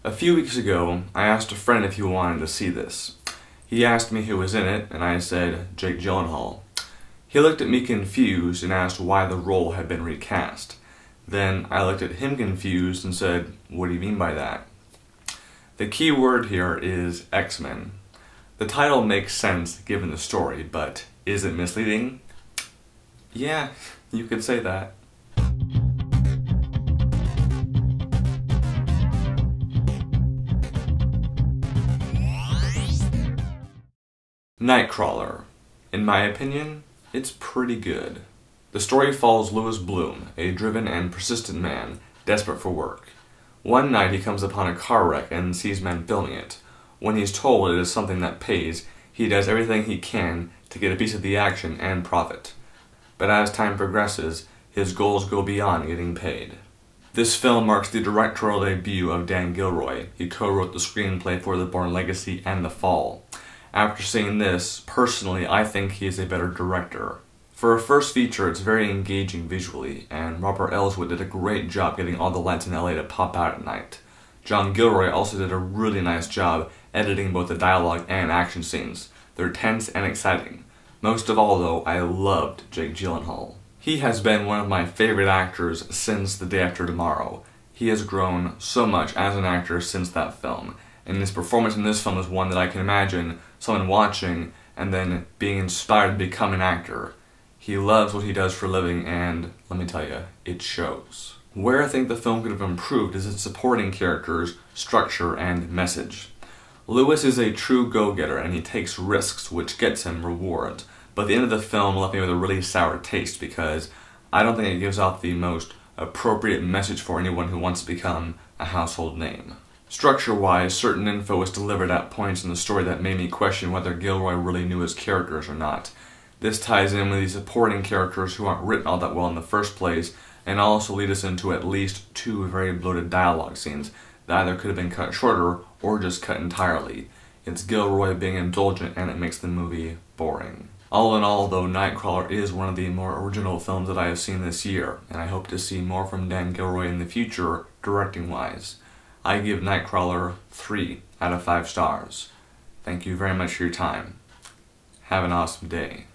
A few weeks ago, I asked a friend if he wanted to see this. He asked me who was in it, and I said Jake Gyllenhaal. He looked at me confused and asked why the role had been recast. Then I looked at him confused and said, "What do you mean by that?" The key word here is X-Men. The title makes sense given the story, but is it misleading? Yeah, you could say that. Nightcrawler. In my opinion, it's pretty good. The story follows Lewis Bloom, a driven and persistent man, desperate for work. One night he comes upon a car wreck and sees men filming it. When he's told it is something that pays, he does everything he can to get a piece of the action and profit. But as time progresses, his goals go beyond getting paid. This film marks the directorial debut of Dan Gilroy. He co-wrote the screenplay for The Bourne Legacy and The Fall. After seeing this, personally, I think he is a better director. For a first feature, it's very engaging visually, and Robert Elswit did a great job getting all the lights in LA to pop out at night. John Gilroy also did a really nice job editing both the dialogue and action scenes. They're tense and exciting. Most of all, though, I loved Jake Gyllenhaal. He has been one of my favorite actors since The Day After Tomorrow. He has grown so much as an actor since that film, and his performance in this film is one that I can imagine someone watching and then being inspired to become an actor. He loves what he does for a living, and let me tell you, it shows. Where I think the film could have improved is its supporting characters, structure, and message. Lewis is a true go-getter, and he takes risks, which gets him rewards. But the end of the film left me with a really sour taste because I don't think it gives off the most appropriate message for anyone who wants to become a household name. Structure-wise, certain info was delivered at points in the story that made me question whether Gilroy really knew his characters or not. This ties in with the supporting characters who aren't written all that well in the first place, and also lead us into at least two very bloated dialogue scenes that either could have been cut shorter or just cut entirely. It's Gilroy being indulgent, and it makes the movie boring. All in all, though, Nightcrawler is one of the more original films that I have seen this year, and I hope to see more from Dan Gilroy in the future, directing-wise. I give Nightcrawler 3 out of 5 stars. Thank you very much for your time. Have an awesome day.